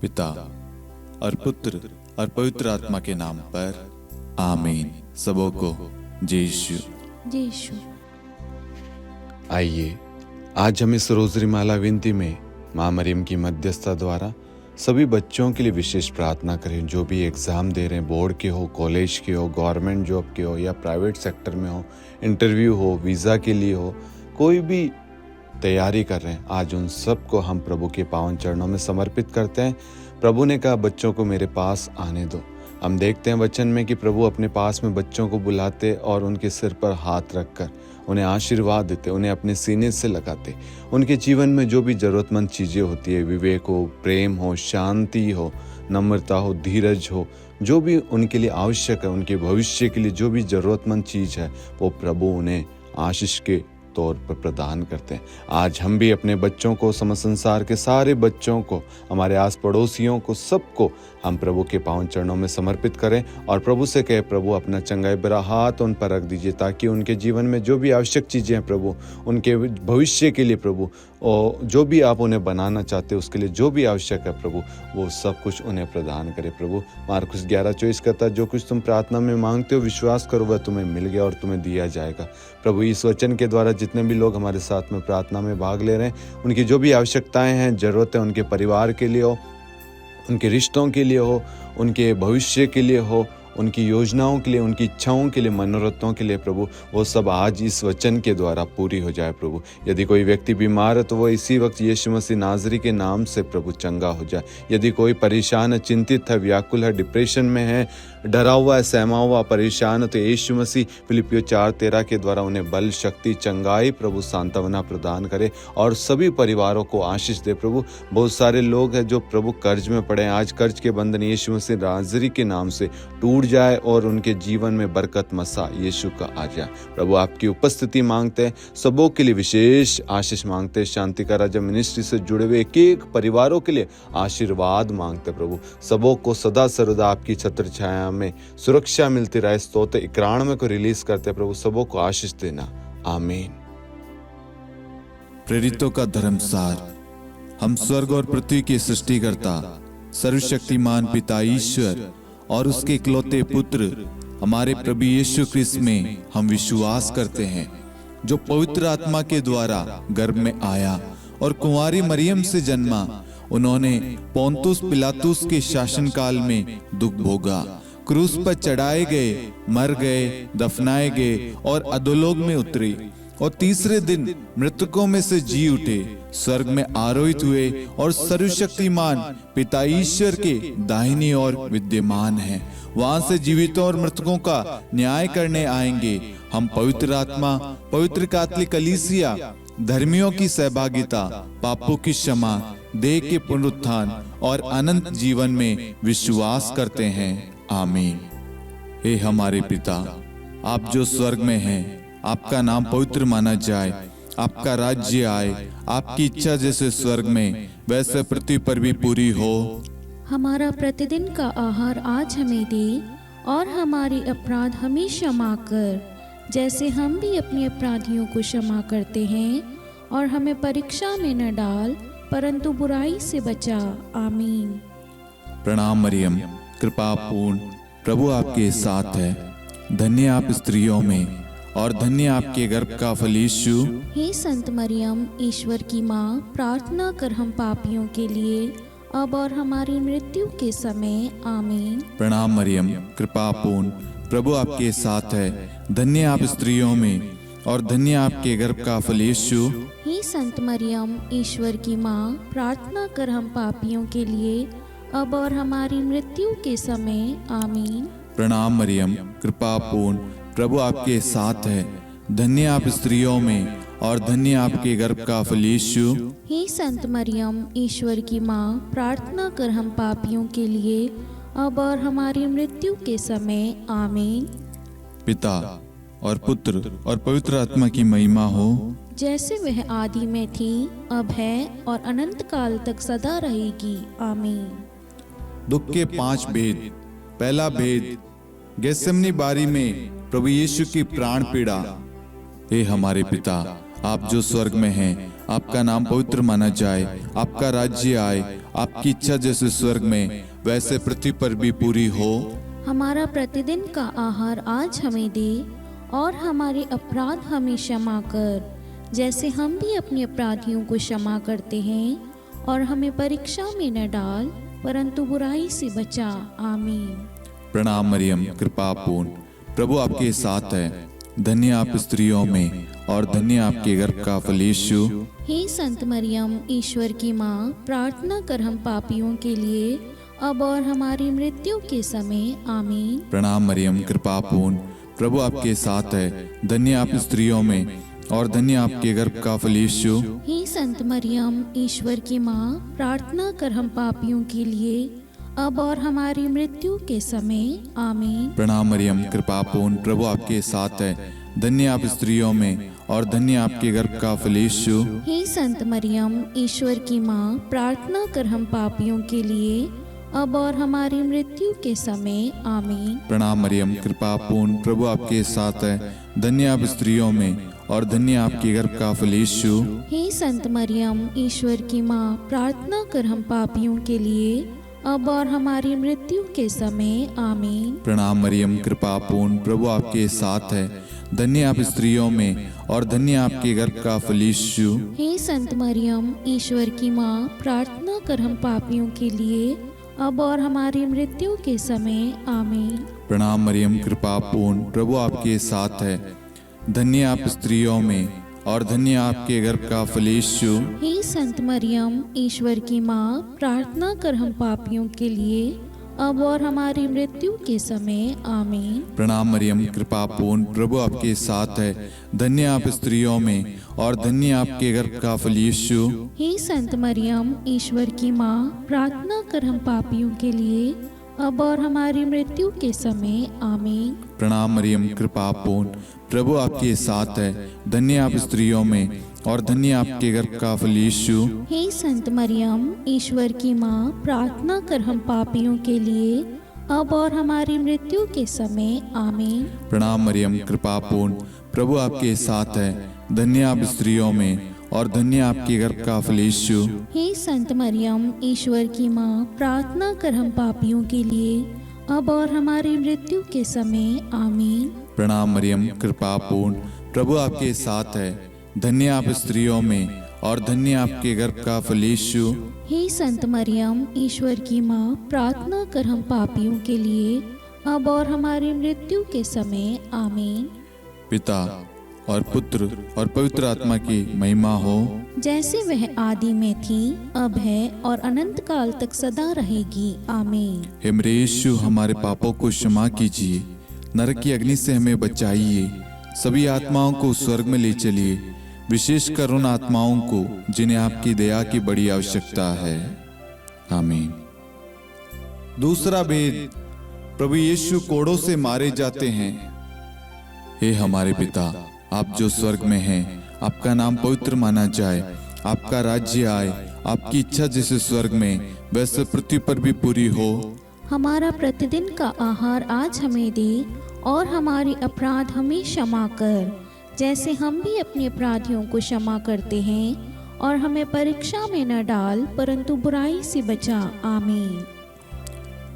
पिता और पुत्र और पवित्र आत्मा के नाम पर आमीन। सबों को जय यीशु। आइए आज हम इस रोज़री माला विनती में माँ मरियम की मध्यस्थता द्वारा सभी बच्चों के लिए विशेष प्रार्थना करें, जो भी एग्ज़ाम दे रहे हैं, बोर्ड के हो, कॉलेज के हो, गवर्नमेंट जॉब के हो या प्राइवेट सेक्टर में हो, इंटरव्यू हो, वीज़ा के लिए हो, कोई भी तैयारी कर रहे हैं, आज उन सब को हम प्रभु के पावन चरणों में समर्पित करते हैं। प्रभु ने कहा बच्चों को मेरे पास आने दो। हम देखते हैं वचन में कि प्रभु अपने पास में बच्चों को बुलाते और उनके सिर पर हाथ रखकर उन्हें आशीर्वाद देते, उन्हें अपने सीने से लगाते। उनके जीवन में जो भी ज़रूरतमंद चीज़ें होती है, विवेक हो, प्रेम हो, शांति हो, नम्रता हो, धीरज हो, जो भी उनके लिए आवश्यक है, उनके भविष्य के लिए जो भी ज़रूरतमंद चीज़ है, वो प्रभु उन्हें आशीष के तौर पर प्रदान करते हैं। आज हम भी अपने बच्चों को, समस्त संसार के सारे बच्चों को, हमारे आस पड़ोसियों को, सबको हम प्रभु के पावन चरणों में समर्पित करें और प्रभु से कहे प्रभु अपना चंगाई भरा हाथ उन पर रख दीजिए, ताकि उनके जीवन में जो भी आवश्यक चीज़ें हैं प्रभु, उनके भविष्य के लिए प्रभु, और जो भी आप उन्हें बनाना चाहते हैं उसके लिए जो भी आवश्यक है प्रभु, वो सब कुछ उन्हें प्रदान करे प्रभु। मार्कुस 11:24 कहता है, जो कुछ तुम प्रार्थना में मांगते हो विश्वास करो वह तुम्हें मिल गया और तुम्हें दिया जाएगा। प्रभु इस वचन के द्वारा जितने भी लोग हमारे साथ में प्रार्थना में भाग ले रहे हैं, उनकी जो भी आवश्यकताएं हैं, ज़रूरतें, उनके परिवार के लिए हो, उनके रिश्तों के लिए हो, उनके भविष्य के लिए हो, उनकी योजनाओं के लिए, उनकी इच्छाओं के लिए, मनोरथों के लिए प्रभु, वो सब आज इस वचन के द्वारा पूरी हो जाए प्रभु। यदि कोई व्यक्ति बीमार है तो वो इसी वक्त यीशु मसीह नाज़री के नाम से प्रभु चंगा हो जाए। यदि कोई परेशान है, चिंतित है, व्याकुल है, डिप्रेशन में है, डरा हुआ है, सहमा हुआ, परेशान है, तो यीशु मसीह फिलिपियों 4:13 के द्वारा उन्हें बल, शक्ति, चंगाई प्रभु, सांत्वना प्रदान करे और सभी परिवारों को आशीष दे प्रभु। बहुत सारे लोग हैं जो प्रभु कर्ज में पड़े हैं, आज कर्ज के बंधन यीशु मसीह नाज़री के नाम से टूट जाए और उनके जीवन में बरकत मसा यीशु का आ जाए प्रभु। आपकी उपस्थिति मांगते हैं, सबों के लिए विशेष आशीष मांगते हैं। शांति का राजा मिनिस्ट्री से जुड़े हुए एक एक परिवारों के लिए आशीर्वाद मांगते प्रभु। सबों को सदा सर्वदा आपकी छत्र छाया में सुरक्षा मिलती रहे। स्तोत्र 91 को रिलीज करते प्रभु, सबों को आशीष देना, आमीन। प्रेरितों का धर्मसार। हम स्वर्ग और पृथ्वी के सृष्टिकर्ता सर्वशक्तिमान पिता ईश्वर और उसके इकलौते पुत्र हमारे प्रभु यीशु ख्रिस्त में हम विश्वास करते हैं, जो पवित्र आत्मा के द्वारा गर्भ में आया और कुंवारी मरियम से जन्मा। उन्होंने पोंतुस पिलातुस के शासनकाल में दुख भोगा, क्रूस पर चढ़ाए गए, मर गए, दफनाए गए और अधोलोक में उतरे और तीसरे दिन मृतकों में से जी उठे, स्वर्ग में आरोहित हुए और सर्वशक्तिमान पिता ईश्वर के दाहिनी ओर विद्यमान हैं। वहां से जीवितों और मृतकों का न्याय करने आएंगे। हम पवित्र आत्मा, पवित्र कैथोलिक कलीसिया, धर्मियों की सहभागिता, पापों की क्षमा, देह के पुनरुत्थान और अनंत जीवन में विश्वास करते हैं, आमीन। हे हमारे पिता, आप जो स्वर्ग में हैं, आपका नाम पवित्र माना जाए, आपका राज्य आए, आपकी इच्छा जैसे स्वर्ग में वैसे पृथ्वी पर भी पूरी हो। हमारा प्रतिदिन का आहार आज हमें दे और हमारे अपराध हमें क्षमा कर, जैसे हम भी अपने अपराधियों को क्षमा करते हैं, और हमें परीक्षा में न डाल परंतु बुराई से बचा, आमीन। प्रणाम मरियम, कृपा पूर्ण, प्रभु आपके साथ है। धन्य आप स्त्रियों में और धन्य आपके गर्भ का फल यीशु। हे संत मरियम, ईश्वर की माँ, प्रार्थना कर हम पापियों के लिए अब और हमारी मृत्यु के समय, आमीन। प्रणाम मरियम, कृपा पूर्ण, प्रभु आपके साथ है। धन्य आप स्त्रियों में और धन्य आपके गर्भ का फल यीशु। हे संत मरियम, ईश्वर की माँ, प्रार्थना कर हम पापियों के लिए अब और हमारी मृत्यु के समय, आमीन। प्रणाम मरियम, कृपा पूर्ण, प्रभु आपके साथ है। धन्य आप स्त्रियों में और धन्य आपके गर्भ का फल यीशु। हे संत मरियम, ईश्वर की माँ, प्रार्थना कर हम पापियों के लिए अब और हमारी मृत्यु के समय, आमीन। पिता और पुत्र और पवित्र आत्मा की महिमा हो, जैसे वह आदि में थी, अब है और अनंत काल तक सदा रहेगी, आमीन। दुख के 5 भेद। पहला भेद, गेत्सेमनी बारी में प्रभु यीशु की प्राण पीड़ा। हे हमारे पिता, आप जो स्वर्ग में हैं, आपका नाम पवित्र माना जाए, आपका राज्य आए, आपकी इच्छा जैसे स्वर्ग में वैसे पृथ्वी पर भी पूरी हो। हमारा प्रतिदिन का आहार आज हमें दे, और हमारे अपराध हमें क्षमा कर, जैसे हम भी अपने अपराधियों को क्षमा करते हैं, और हमें परीक्षा में न डाल, परंतु बुराई से बचा। आमीन। प्रणाम मरियम, कृपा पूर्ण, प्रभु आपके साथ है। धन्य आप स्त्रियों में, और धन्य आपके गर्भ का फल यीशु। हे संत मरियम, ईश्वर की माँ, प्रार्थना कर हम पापियों के लिए, अब और हमारी मृत्यु के समय। आमीन। प्रणाम मरियम, कृपा पूर्ण, प्रभु आपके साथ है। धन्य आप स्त्रियों में, और धन्य आपके गर्भ का फल यीशु। हे संत मरियम, ईश्वर की माँ, प्रार्थना कर हम पापियों के लिए, अब और हमारी मृत्यु के समय। आमीन। प्रणाम मरियम, कृपा पूर्ण, प्रभु आपके साथ है। धन्य आप स्त्रियों में, और धन्य आपके गर्भ का फल यीशु। हे संत मरियम, ईश्वर की माँ, प्रार्थना कर हम पापियों के लिए, अब और हमारी मृत्यु के समय। आमीन। प्रणाम मरियम, कृपा पूर्ण, प्रभु आपके साथ है। धन्य आप स्त्रियों में, और धन्य आपके गर्भ का फल यीशु। हे संत मरियम, ईश्वर की माँ, प्रार्थना कर हम पापियों के लिए, अब और हमारी मृत्यु के समय। आमीन। प्रणाम मरियम, कृपा पूर्ण, प्रभु आपके साथ है। धन्य आप स्त्रियों में, और धन्य आपके गर्भ का फल यीशु। हे संत मरियम, ईश्वर की माँ, प्रार्थना कर हम पापियों के लिए, अब और हमारी मृत्यु के समय। आमीन। प्रणाम मरियम, कृपा पूर्ण, प्रभु आपके साथ है। धन्य आप स्त्रियों में, और धन्य आपके गर्भ का फल यीशु। हे संत मरियम, ईश्वर की माँ, प्रार्थना कर हम पापियों के लिए, अब और हमारी मृत्यु के समय। आमीन। प्रणाम मरियम, कृपा पूर्ण, प्रभु आपके साथ है। धन्य आप स्त्रियों में, और धन्य आपके गर्भ का फल यीशु। हे संत मरियम, ईश्वर की माँ, प्रार्थना कर हम पापियों के लिए, अब और हमारी मृत्यु के समय। आमीन। प्रणाम मरियम, कृपा पूर्ण, प्रभु आपके साथ है। धन्य आप स्त्रियों में, और धन्य आपके गर्भ का फल यीशु। हे संत मरियम, ईश्वर की माँ, प्रार्थना कर हम पापियों के लिए, अब और हमारी मृत्यु के समय। आमीन। प्रणाम मरियम, कृपा पूर्ण, प्रभु आपके साथ है। धन्य आप स्त्रियों में, और धन्य आपके गर्भ का फल यीशु। हे संत मरियम, ईश्वर की माँ, प्रार्थना कर हम पापियों के लिए, अब और हमारी मृत्यु के समय। आमीन। प्रणाम मरियम, कृपा पूर्ण, प्रभु आपके साथ है। धन्य आप स्त्रियों में, और धन्य आपके गर्भ का फल यीशु। हे संत मरियम, ईश्वर की माँ, प्रार्थना कर हम पापियों के लिए, अब और हमारी मृत्यु के समय। आमीन। पिता और पुत्र और पवित्र आत्मा की महिमा हो, जैसे वह आदि में थी, अब है, और अनंत काल तक सदा रहेगी। आमीन। हे मेरे यीशु, हमारे पापों को क्षमा कीजिए, नरक की अग्नि से हमें बचाइए, सभी आत्माओं को स्वर्ग में ले चलिए, विशेषकर उन आत्माओं को जिन्हें आपकी दया की बड़ी आवश्यकता है। आमीन। दूसरा भेद, प्रभु यीशु कोड़ों से मारे जाते हैं। हे हमारे पिता, आप जो स्वर्ग में हैं, आपका नाम पवित्र माना जाए, आपका राज्य आए, आपकी इच्छा जैसे स्वर्ग में वैसे पृथ्वी पर भी पूरी हो। हमारा प्रतिदिन का आहार आज हमें दे, और हमारे अपराध हमें क्षमा कर, जैसे हम भी अपने अपराधियों को क्षमा करते हैं, और हमें परीक्षा में न डाल, परंतु बुराई से बचा। आमीन।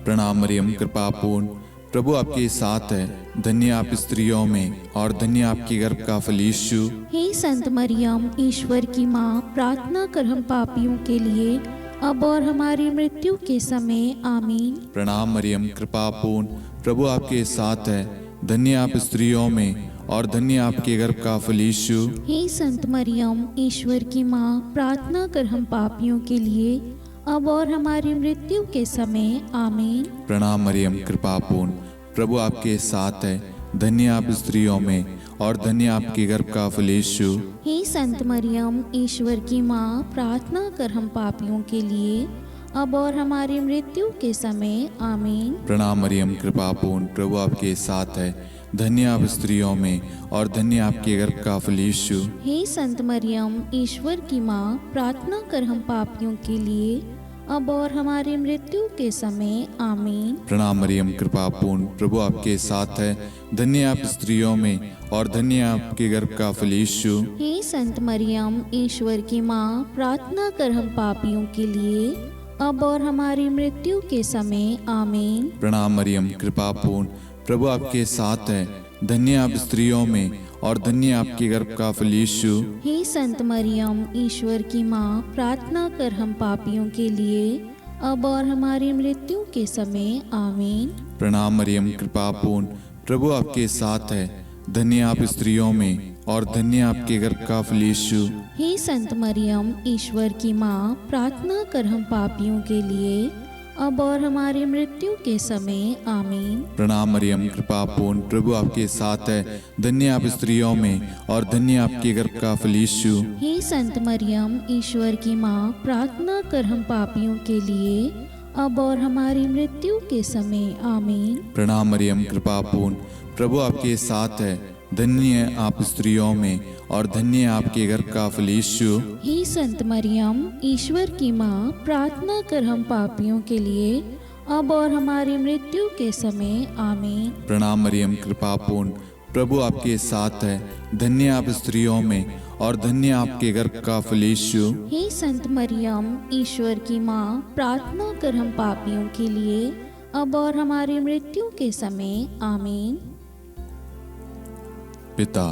प्रणाम मरियम, कृपा पूर्ण, प्रभु आपके साथ है। धन्य आप स्त्रियों में, और धन्य आपके गर्भ का फल यीशु। हे संत मरियम, ईश्वर की माँ, प्रार्थना कर हम पापियों के लिए, अब और हमारी मृत्यु के समय। आमीन। प्रणाम मरियम, कृपा पूर्ण, प्रभु आपके साथ है। धन्य आप स्त्रियों में, और धन्य आपके गर्भ का फल यीशु। हे संत मरियम, ईश्वर की माँ, प्रार्थना कर हम पापियों के लिए, अब और हमारी मृत्यु के समय। आमीन। प्रणाम मरियम, कृपा पूर्ण, प्रभु आपके साथ है। धन्य आप स्त्रियों में, और धन्य आपके गर्भ का फल यीशु। हे संत मरियम, ईश्वर की माँ, प्रार्थना कर हम पापियों के लिए, अब और हमारी मृत्यु के समय। आमीन। प्रणाम मरियम, कृपा पूर्ण, प्रभु आपके साथ है। धन्य आप स्त्रियों में, और धन्य आपके गर्भ का फल यीशु। हे संत मरियम, ईश्वर की माँ, प्रार्थना कर हम पापियों के लिए, अब और हमारी मृत्यु के समय आमीन। प्रणाम मरियम, कृपा पूर्ण, प्रभु आपके साथ है। धन्य आप स्त्रियों में और धन्य आपके गर्भ का फल यीशु। हे संत मरियम, ईश्वर की माँ, प्रार्थना कर हम पापियों के लिए, अब और हमारी मृत्यु के समय आमीन। प्रणाम मरियम, कृपा पूर्ण, प्रभु आपके साथ है। धन्य आप स्त्रियों में और धन्य आपके गर्भ का फल यीशु। हे संत मरियम, ईश्वर की माँ, प्रार्थना कर हम पापियों के लिए, अब और हमारी मृत्यु के समय आमीन। प्रणाम मरियम, कृपा पूर्ण, प्रभु आपके साथ है। धन्य आप स्त्रियों में और धन्य आपके गर्भ का फल यीशु। हे संत मरियम, ईश्वर की माँ, प्रार्थना कर हम पापियों के लिए, अब और हमारी मृत्यु के समय आमीन। प्रणाम मरियम, कृपा पूर्ण, प्रभु आपके साथ है। धन्य आप स्त्रियों में और धन्य आपके गर्भ का फल यीशु। हे संत मरियम, ईश्वर की माँ, प्रार्थना कर हम पापियों के लिए, अब और हमारी मृत्यु के समय आमीन। प्रणाम मरियम, कृपा पूर्ण, प्रभु आपके साथ है। धन्य आप स्त्रियों में और धन्य आपके गर्भ का फल यीशु। हे संत मरियम, ईश्वर की माँ, प्रार्थना कर हम पापियों के लिए, अब और हमारी मृत्यु के समय आमीन। प्रणाम मरियम, कृपा पूर्ण, प्रभु आपके साथ है। धन्य आप स्त्रियों में और धन्य आपके गर्भ का फल यीशु। हे संत मरियम, ईश्वर की माँ, प्रार्थना कर हम पापियों के लिए, अब और हमारी मृत्यु के समय आमीन। पिता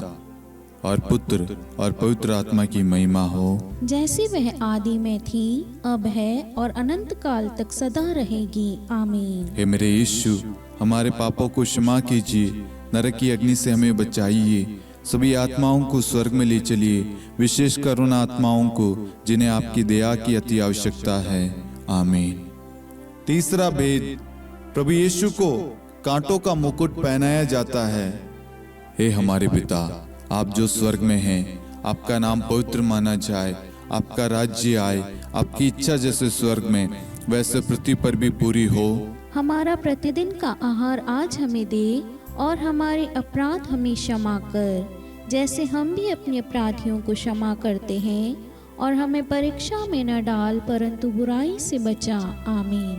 और पुत्र और पवित्र आत्मा की महिमा हो, जैसे वह आदि में थी, अब है और अनंत काल तक सदा रहेगी आमीन। हे मेरे यीशु, हमारे पापों को क्षमा कीजिए, नरक की अग्नि से हमें बचाइए, सभी आत्माओं को स्वर्ग में ले चलिए, विशेषकर उन आत्माओं को जिन्हें आपकी दया की अति आवश्यकता है। आमीन। तीसरा भेद, प्रभु यीशु को कांटों का मुकुट पहनाया जाता है। हे हमारे पिता, आप जो स्वर्ग में हैं, आपका नाम पवित्र माना जाए, आपका राज्य आए, आपकी इच्छा जैसे स्वर्ग में वैसे पृथ्वी पर भी पूरी हो। हमारा प्रतिदिन का आहार आज हमें दे, और हमारे अपराध हमें क्षमा कर, जैसे हम भी अपने अपराधियों को क्षमा करते हैं, और हमें परीक्षा में न डाल, परंतु बुराई से बचा। आमीन।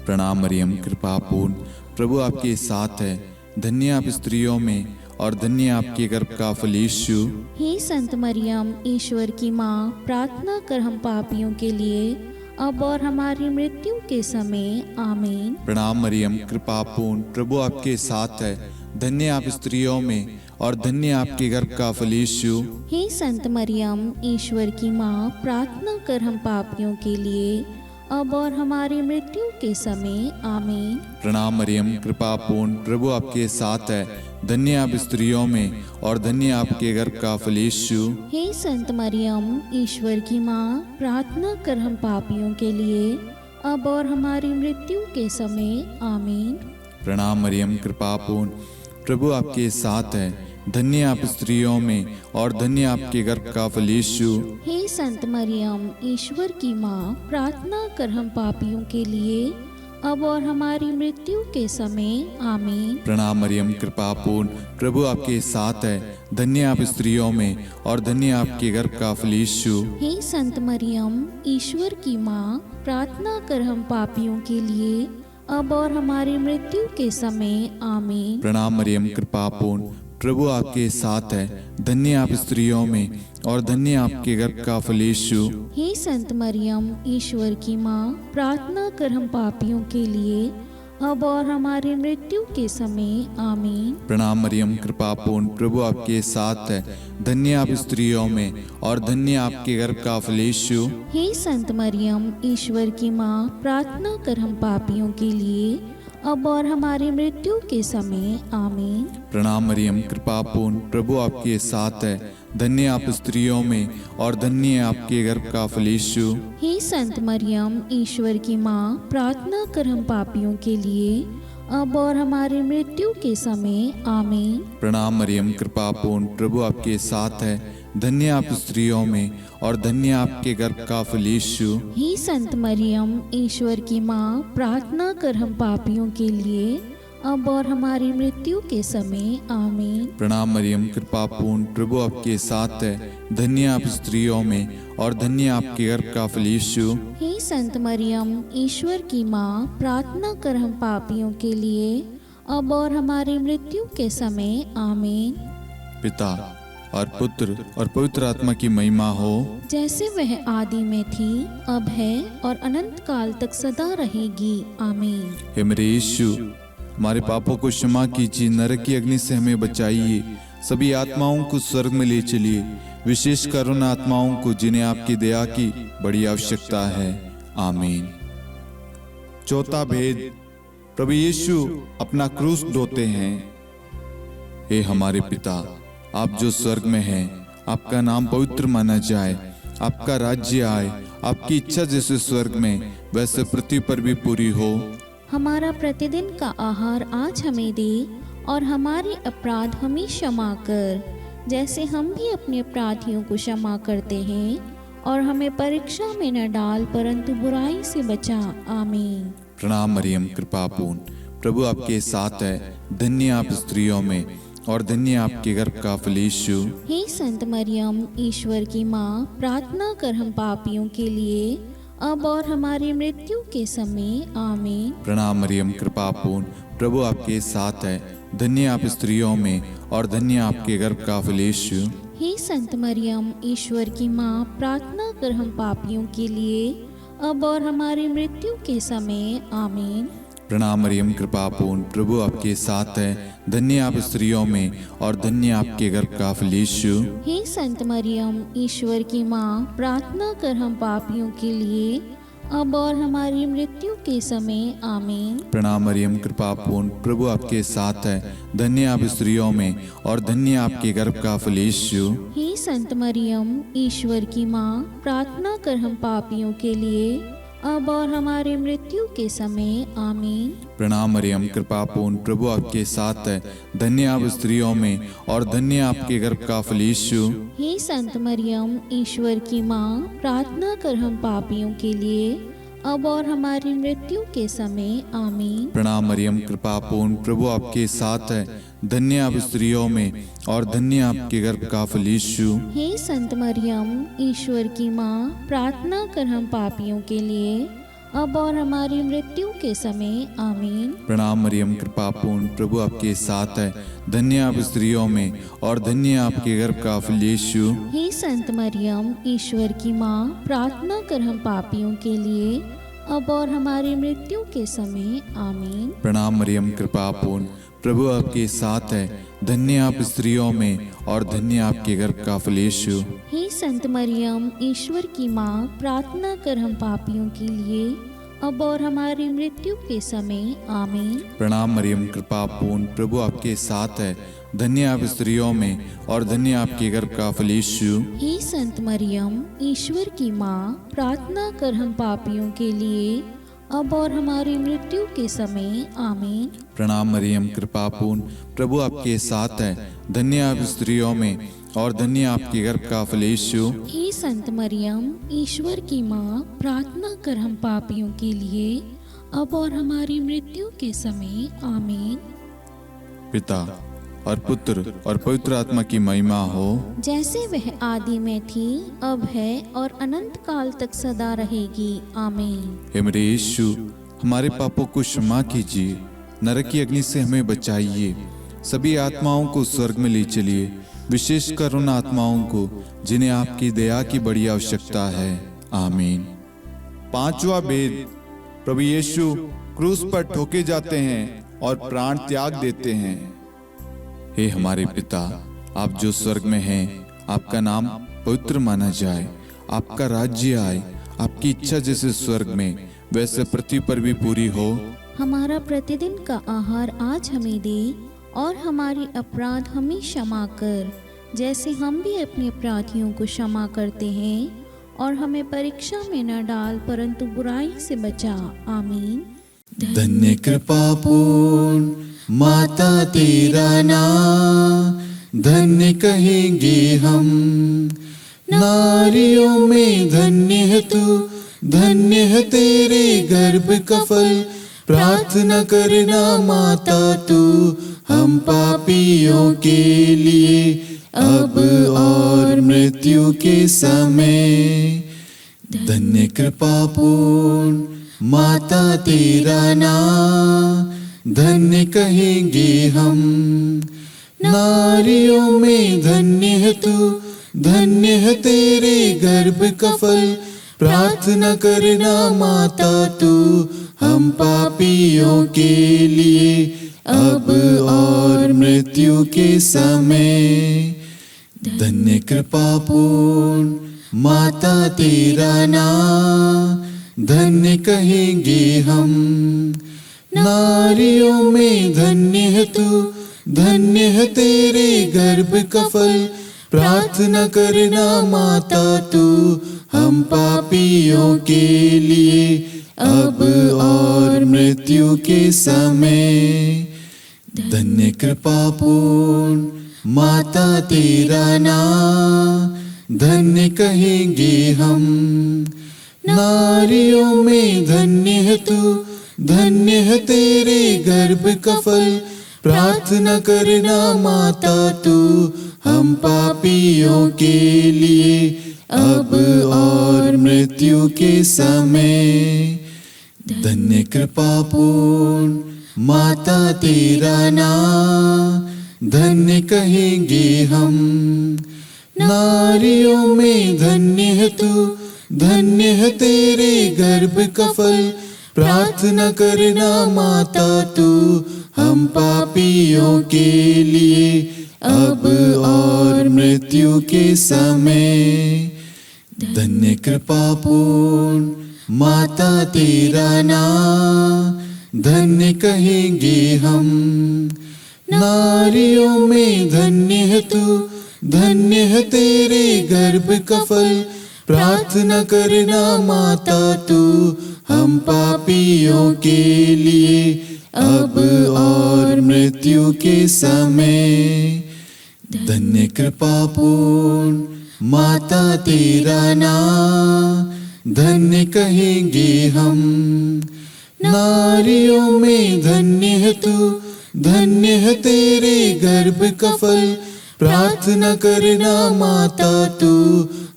प्रणाम मरियम, कृपा पूर्ण, प्रभु आपके साथ है। धन्य आप स्त्रियों में और धन्य आपके गर्भ का फल यीशु। हे संत मरियम, ईश्वर की माँ, प्रार्थना कर हम पापियों के लिए, अब और हमारी मृत्यु के समय आमीन। प्रणाम मरियम, कृपा पूर्ण, प्रभु आपके साथ है। धन्य आप स्त्रियों में और धन्य आपके गर्भ का फल यीशु। हे संत मरियम, ईश्वर की माँ, प्रार्थना कर हम पापियों के लिए, अब और हमारी मृत्यु के समय आमीन। प्रणाम मरियम, कृपा पूर्ण, प्रभु आपके साथ है। धन्य आप स्त्रियों में और धन्य आपके गर्भ का फल यीशु। हे संत मरियम, ईश्वर की माँ, प्रार्थना कर हम पापियों के लिए, अब और हमारी मृत्यु के समय आमीन। प्रणाम मरियम, कृपा पूर्ण, प्रभु आपके साथ है। धन्य आप स्त्रियों में और धन्य आपके गर्भ का फल यीशु। हे संत मरियम, ईश्वर की माँ, प्रार्थना कर हम पापियों के लिए, अब और हमारी मृत्यु के समय आमीन। प्रणाम मरियम, कृपा पूर्ण, प्रभु आपके साथ है। धन्य आप स्त्रियों में और धन्य आपके गर्भ का फल यीशु। हे संत मरियम, ईश्वर की माँ, प्रार्थना कर हम पापियों के लिए, अब और हमारी मृत्यु के समय आमीन। प्रणाम मरियम, कृपा पूर्ण, प्रभु आपके साथ है। धन्य आप स्त्रियों में और धन्य आपके गर्भ का फल यीशु। हे संत मरियम, ईश्वर की माँ, प्रार्थना कर हम पापियों के लिए, अब और हमारी मृत्यु के समय आमीन। प्रणाम मरियम, कृपा पूर्ण, प्रभु आपके साथ है। धन्य आप स्त्रियों में और धन्य आपके गर्भ का फल यीशु। हे संत मरियम, ईश्वर की माँ, प्रार्थना कर हम पापियों के लिए, अब और हमारी मृत्यु के समय आमीन। प्रणाम मरियम, कृपा पूर्ण, प्रभु आपके साथ है। धन्य आप स्त्रियों में और धन्य आपके गर्भ का फल यीशु। हे संत मरियम, ईश्वर की माँ, प्रार्थना कर हम पापियों के लिए, अब और हमारी मृत्यु के समय आमीन। प्रणाम मरियम, कृपा पूर्ण, प्रभु आपके साथ है। धन्य आप स्त्रियों में और धन्य आपके गर्भ का फल यीशु। हे संत मरियम, ईश्वर की माँ, प्रार्थना कर हम पापियों के लिए, अब और हमारी मृत्यु के समय आमीन। प्रणाम मरियम, कृपा पूर्ण, प्रभु आपके साथ है। धन्य आप स्त्रियों में और धन्य आपके गर्भ का फल यीशु। हे संत मरियम, ईश्वर की माँ, प्रार्थना कर हम पापियों के लिए, अब और हमारी मृत्यु के समय आमीन। पिता और पुत्र और पवित्र आत्मा की महिमा हो, जैसे वह आदि में थी, अब है और अनंत काल तक सदा रहेगी आमीन। हे मेरे यीशु, हमारे पापों को क्षमा कीजिए, नरक की अग्नि से हमें बचाइए, सभी आत्माओं को स्वर्ग में ले चलिए, विशेषकर उन आत्माओं को जिन्हें आपकी दया की बड़ी आवश्यकता है। आमीन। चौथा भेद, प्रभु यीशु अपना क्रूस ढोते हैं। हे हमारे पिता, आप जो स्वर्ग में हैं, आपका नाम पवित्र माना जाए, आपका राज्य आए, आपकी इच्छा जैसे स्वर्ग में वैसे पृथ्वी पर भी पूरी हो। हमारा प्रतिदिन का आहार आज हमें दे, और हमारे अपराध हमें क्षमा कर, जैसे हम भी अपने अपराधियों को क्षमा करते हैं, और हमें परीक्षा में न डाल, परंतु बुराई से बचा। आमीन। प्रणाम मरियम, कृपा पूर्ण, प्रभु आपके साथ है। धन्य आप स्त्रियों में और धन्य आपके गर्भ का फल यीशु। हे संत मरियम, ईश्वर की माँ, प्रार्थना कर हम पापियों के लिए, अब और हमारी मृत्यु के समय आमीन। प्रणाम मरियम, कृपा पूर्ण, प्रभु आपके साथ है। धन्य आप स्त्रियों में और धन्य आपके गर्भ का फल यीशु। हे संत मरियम, ईश्वर की माँ, प्रार्थना कर हम पापियों के लिए, अब और हमारी मृत्यु के समय आमीन। प्रणाम मरियम, कृपा पूर्ण, प्रभु आपके साथ है। धन्य आप स्त्रियों में और धन्य आपके गर्भ का फल यीशु। हे संत मरियम, ईश्वर की माँ, प्रार्थना कर हम पापियों के लिए, अब और हमारी मृत्यु के समय आमीन। प्रणाम मरियम, कृपा पूर्ण, प्रभु आपके साथ है। धन्य आप स्त्रियों में और धन्य आपके गर्भ का फल यीशु। हे संत मरियम, ईश्वर की माँ, प्रार्थना कर हम पापियों के लिए, अब और हमारी मृत्यु के समय आमीन। प्रणाम मरियम, कृपा पूर्ण, प्रभु आपके साथ है। धन्य आप स्त्रियों में और धन्य आपके गर्भ का फल यीशु। हे संत मरियम, ईश्वर की माँ, प्रार्थना कर हम पापियों के लिए, अब और हमारी मृत्यु के समय आमीन। प्रणाम मरियम, कृपा पूर्ण, प्रभु आपके साथ है। धन्य आप स्त्रियों में और धन्य आपके गर्भ का फल यीशु। हे संत मरियम, ईश्वर की माँ, प्रार्थना कर हम पापियों के लिए, अब और हमारी मृत्यु के समय आमीन। प्रणाम मरियम, कृपा पूर्ण, प्रभु आपके साथ है। धन्य आप स्त्रियों में और धन्य आपके गर्भ का फल यीशु। हे संत मरियम, ईश्वर की माँ, प्रार्थना कर हम पापियों के लिए, अब और हमारी मृत्यु के समय आमीन। प्रणाम मरियम, कृपा पूर्ण, प्रभु आपके साथ है। धन्य आप स्त्रियों में और धन्य आपके गर्भ का फल यीशु। हे संत मरियम, ईश्वर की माँ, प्रार्थना कर हम पापियों के लिए, अब और हमारी मृत्यु के समय आमीन। प्रणाम मरियम, कृपा पूर्ण, प्रभु आपके साथ है। धन्य आप स्त्रियों में और धन्य आपके गर्भ का फल यीशु। हे संत मरियम, ईश्वर की माँ, प्रार्थना कर हम पापियों के लिए, अब और हमारी मृत्यु के समय आमीन। प्रणाम मरियम, कृपा पूर्ण, प्रभु आपके साथ है। धन्य आप स्त्रियों में और धन्य आपके गर्भ का फल यीशु। हे संत मरियम, ईश्वर की माँ, प्रार्थना कर हम पापियों के लिए, अब और हमारी मृत्यु के समय आमीन। पिता और पुत्र और पवित्र आत्मा की महिमा हो, जैसे वह आदि में थी, अब है और अनंत काल तक सदा रहेगी आमीन। हे मेरे यीशु, हमारे पापों को क्षमा कीजिए, नरक की अग्नि से हमें बचाइए, सभी आत्माओं को स्वर्ग में ले चलिए, विशेषकर उन आत्माओं को जिन्हें आपकी दया की बड़ी आवश्यकता है। आमीन। पांचवा भेद, प्रभु यीशु क्रूस पर ठोके जाते हैं और प्राण त्याग देते हैं। हे हमारे पिता, आप जो स्वर्ग में हैं, आपका नाम पवित्र माना जाए, आपका राज्य आए, आपकी इच्छा जैसे स्वर्ग में वैसे पृथ्वी पर भी पूरी हो। हमारा प्रतिदिन का आहार आज हमें दे, और हमारे अपराध हमें क्षमा कर, जैसे हम भी अपने अपराधियों को क्षमा करते हैं, और हमें परीक्षा में न डाल, परंतु बुराई से बचा। आमीन। धन्य कृपा पूर्ण माता तेरा नाम, धन्य कहेंगे हम, नारियों में धन्य है तू, धन्य है तेरे गर्भ का फल, प्रार्थना करना माता तू हम पापियों के लिए अब और मृत्यु के समय। धन्य कृपा पूर्ण माता तेरा नाम धन्य कहेंगे हम। नारियों में धन्य है तू, धन्य है तेरे गर्भ का फल। प्रार्थना करना माता तू हम पापियों के लिए अब और मृत्यु के समय। धन्य कृपा पूर्ण माता तेरा नाम धन्य कहेंगे हम। नारियों में धन्य है तू, धन्य है तेरे गर्भ का फल। प्रार्थना करना माता तू हम पापियों के लिए अब और मृत्यु के समय। धन्य कृपा पूर्ण माता तेरा नाम धन्य कहेंगे हम। नारियों में धन्य है तू, धन्य है तेरे गर्भ का फल। प्रार्थना करना माता तू हम पापियों के लिए अब और मृत्यु के समय। धन्य कृपा पूर्ण माता तेरा नाम धन्य कहेंगे हम। नारियों में धन्य है तू, धन्य है तेरे गर्भ का फल। प्रार्थना करना माता तू हम पापियों के लिए अब और मृत्यु के समय। धन्य कृपा पूर्ण माता तेरा नाम धन्य कहेंगे हम। नारियों में धन्य है तू, धन्य है तेरे गर्भ का फल। प्रार्थना करना माता तू हम पापियों के लिए अब और मृत्यु के समय। धन्य कृपा पूर्ण माता तेरा नाम धन्य कहेंगे हम। नारियों में धन्य है तू, धन्य है तेरे गर्भ का फल। प्रार्थना करना माता तू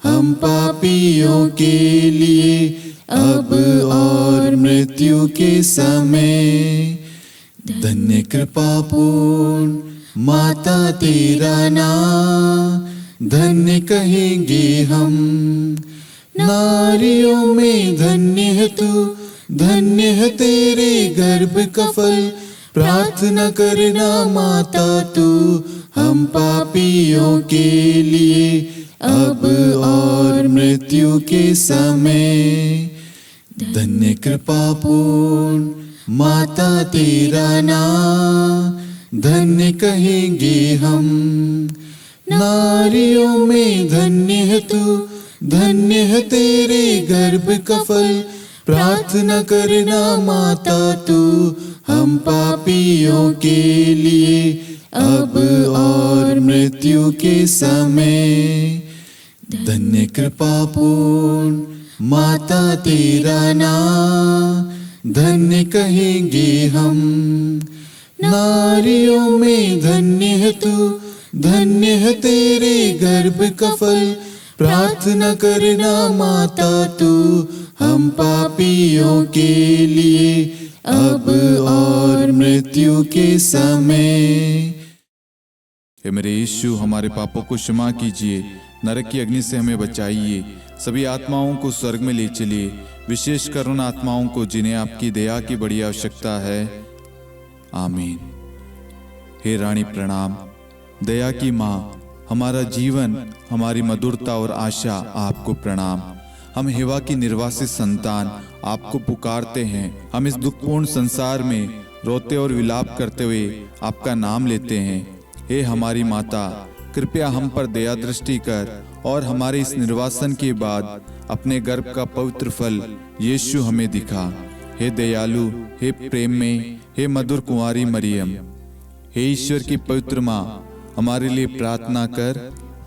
हम पापियों के लिए अब और मृत्यु के समय। धन्य कृपा पूर्ण माता तेरा नाम धन्य कहेंगे हम। नारियों में धन्य है तू, धन्य है तेरे गर्भ का फल। प्रार्थना करना माता तू हम पापियों के लिए अब और मृत्यु के समय। धन्य कृपा पूर्ण माता तेरा नाम धन्य कहेंगे हम। नारियों में धन्य है तू, धन्य है तेरे गर्भ का फल। प्रार्थना करना माता तू हम पापियों के लिए अब और मृत्यु के समय। धन्य कृपा पूर्ण माता तेरा नाम धन्य कहेंगे हम। नारियों में धन्य है तू, धन्य है तेरे गर्भ का फल। प्रार्थना करना माता तू हम पापियों के लिए अब और मृत्यु के समय। हे मेरे यीशु, हमारे पापों को क्षमा कीजिए, नरक की अग्नि से हमें बचाइए, सभी आत्माओं को स्वर्ग में ले चलिए, विशेषकर उन आत्माओं को जिन्हें आपकी दया की बड़ी आवश्यकता है। आमीन। हे रानी प्रणाम, दया की माँ, हमारा जीवन, हमारी मधुरता और आशा आपको प्रणाम। हम हेवा की निर्वासित संतान आपको पुकारते हैं। हम इस दुखपूर्ण संसार में रोते और विलाप करते हुए आपका नाम लेते हैं। हे हमारी माता, कृपया हम पर दया दृष्टि कर और हमारे इस निर्वासन के बाद अपने गर्भ का पवित्र फल यीशु हमें दिखा। हे दयालु, हे प्रेम में, हे मधुर कुंवारी मरियम, हे ईश्वर की पवित्र माँ, हमारे लिए प्रार्थना कर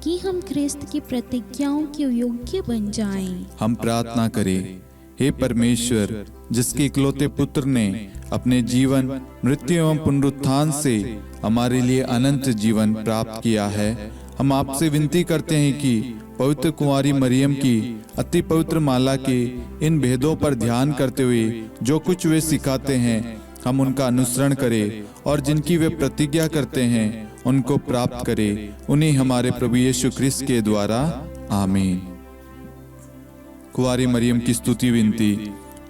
कि हम ख्रिस्त की प्रतिज्ञाओं के योग्य बन जाएं। हम प्रार्थना करें। हे परमेश्वर, जिसके इकलौते पुत्र ने अपने जीवन, मृत्यु एवं पुनरुत्थान से हमारे लिए अनंत जीवन प्राप्त किया है, हम आपसे विनती करते हैं कि पवित्र कुंवारी मरियम की अति पवित्र माला के इन भेदों पर ध्यान करते हुए जो कुछ वे सिखाते हैं हम उनका अनुसरण करें और जिनकी वे प्रतिज्ञा करते हैं उनको प्राप्त करें। उन्हीं हमारे प्रभु यीशु ख्रिस्त के द्वारा आमीन। कुंवारी मरियम की स्तुति विनती।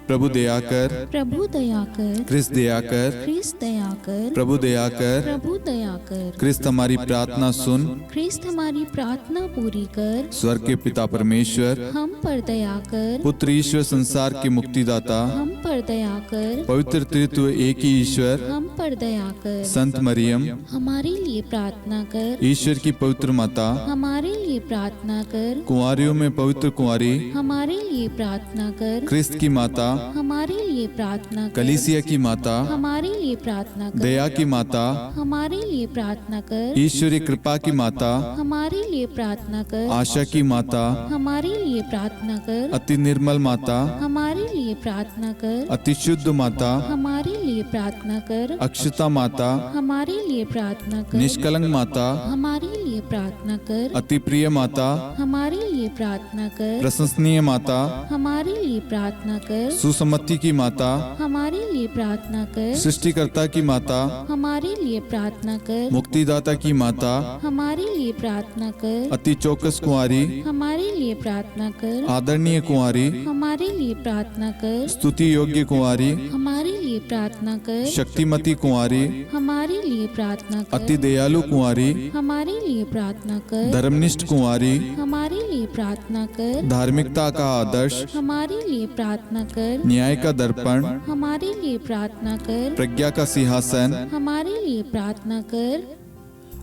प्रभु दया कर, प्रभु दया कर, ख्रिस्त दया कर, ख्रिस्त दया कर, प्रभु दया कर, प्रभु दया कर, ख्रिस्त हमारी प्रार्थना सुन, ख्रिस्त हमारी प्रार्थना पूरी कर, स्वर्ग के पिता परमेश्वर, हम पर दया कर, पुत्र ईश्वर संसार के मुक्तिदाता, हम पर दया कर, पवित्र त्रित्व एक ही ईश्वर, हम पर दया कर, संत मरियम, हमारे लिए प्रार्थना कर, ईश्वर की पवित्र माता, हमारे लिए प्रार्थना कर, कुंवारियों में पवित्र कुंवारी, हमारे लिए प्रार्थना कर, ख्रिस्त की माता, हमारे लिए प्रार्थना कर, कलीसिया की माता, हमारे लिए प्रार्थना कर, दया की माता, हमारे लिए प्रार्थना कर, ईश्वरीय कृपा की माता, हमारे लिए प्रार्थना कर, आशा की माता, हमारे लिए प्रार्थना कर, अति निर्मल माता, हमारे लिए प्रार्थना कर, अति शुद्ध माता, हमारे लिए प्रार्थना कर, अक्षता माता, हमारे लिए प्रार्थना कर, निष्कलंक माता, हमारे लिए प्रार्थना कर, अति प्रिय माता, हमारे लिए प्रार्थना कर, प्रशंसनीय माता, हमारे लिए प्रार्थना कर, सुसम्मति की माता, हमारे लिए प्रार्थना कर, सृष्टिकर्ता की माता, हमारे लिए प्रार्थना कर, मुक्तिदाता की माता, हमारे लिए प्रार्थना कर, अति चौकस कुंवारी, हमारे लिए प्रार्थना कर, आदरणीय कुंवारी, हमारे लिए प्रार्थना कर, स्तुति योग्य कुंवारी, हमारे लिए प्रार्थना कर, शक्तिमती कुंवारी, हमारे लिए प्रार्थना कर, अति दयालु कुंवारी, हमारे लिए प्रार्थना कर, धर्मनिष्ठ कुंवारी, हमारे लिए प्रार्थना कर, धार्मिकता का आदर्श, हमारे लिए प्रार्थना कर, न्याय का दर्पण, हमारे लिए प्रार्थना कर, प्रज्ञा का सिंहासन, हमारे लिए प्रार्थना कर,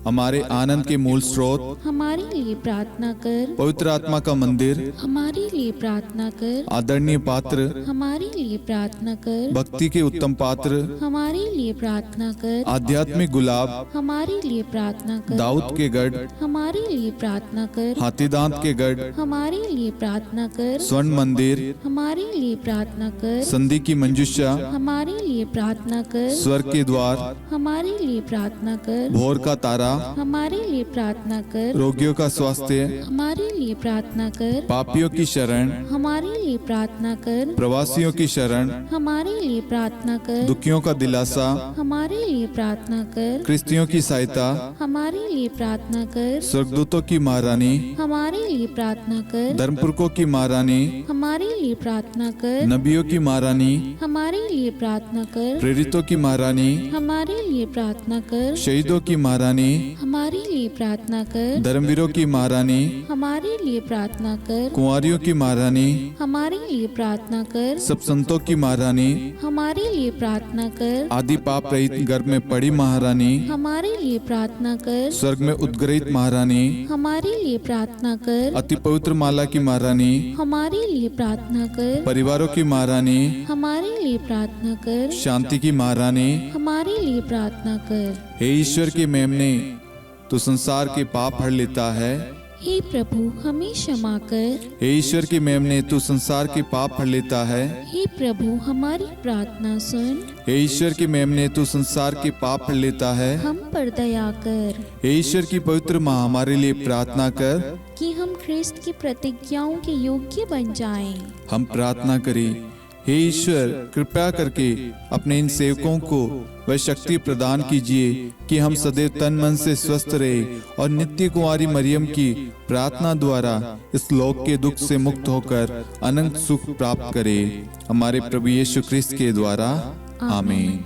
हमारे आनंद के मूल स्रोत, हमारे लिए प्रार्थना कर, पवित्र आत्मा का मंदिर, हमारे लिए प्रार्थना कर, आदरणीय पात्र, हमारे लिए प्रार्थना कर, भक्ति के उत्तम पात्र, हमारे लिए प्रार्थना कर, आध्यात्मिक गुलाब, हमारे लिए प्रार्थना कर, दाऊद के गढ़, हमारे लिए प्रार्थना कर, हाथीदांत के गढ़, हमारे लिए प्रार्थना कर, स्वर्ण मंदिर, हमारे लिए प्रार्थना कर, संधि की मंजुषा, हमारे लिए प्रार्थना कर, स्वर्ग के द्वार, हमारे लिए प्रार्थना कर, भोर का तारा, हमारे लिए प्रार्थना कर, रोगियों का स्वास्थ्य, हमारे लिए प्रार्थना कर, पापियों की शरण, हमारे लिए प्रार्थना कर, प्रवासियों की शरण, हमारे लिए प्रार्थना कर, दुखियों का दिलासा, हमारे लिए प्रार्थना कर, क्रिस्तियों की सहायता, हमारे लिए प्रार्थना कर, स्वर्गदूतों की महारानी, हमारे लिए प्रार्थना कर, धर्मपुरखों की महारानी, हमारे लिए प्रार्थना कर, नबियों की महारानी, हमारे लिए प्रार्थना कर, प्रेरितों की महारानी, हमारे लिए प्रार्थना कर, शहीदों की महारानी, हमारे लिए प्रार्थना कर, धर्मवीरों की महारानी, हमारे लिए प्रार्थना कर, कुंवारियों की महारानी, हमारे लिए प्रार्थना कर, सब संतों की महारानी, हमारे लिए प्रार्थना कर, आदि पाप रहित गर्भ में पड़ी महारानी, हमारे लिए प्रार्थना कर, स्वर्ग में उद्गृहित महारानी, हमारे लिए प्रार्थना कर, अति पवित्र माला की महारानी, हमारे लिए प्रार्थना कर, परिवारों की महारानी, हमारे लिए प्रार्थना कर, शांति की महारानी, हमारे लिए प्रार्थना कर। हे ईश्वर के मेमने, तो संसार के पाप हर लेता है। हे प्रभु हमें क्षमा कर। हे ईश्वर की मेमने, तू संसार के पाप हर लेता है। हे प्रभु हमारी प्रार्थना सुन। हे ईश्वर की मेमने, तू संसार के पाप हर लेता है। हम पर दया कर हे ईश्वर की पवित्र माँ, हमारे लिए प्रार्थना कर कि हम ख्रिस्त की प्रतिज्ञाओं के योग्य बन जाएं। हम प्रार्थना करें। हे ईश्वर, कृपया करके अपने इन सेवकों को वह शक्ति प्रदान कीजिए कि हम सदैव तन मन से स्वस्थ रहे और नित्य कुंवारी मरियम की प्रार्थना द्वारा इस लोक के दुख से मुक्त होकर अनंत सुख प्राप्त करें। हमारे प्रभु यीशु ख्रिस्त के द्वारा आमीन।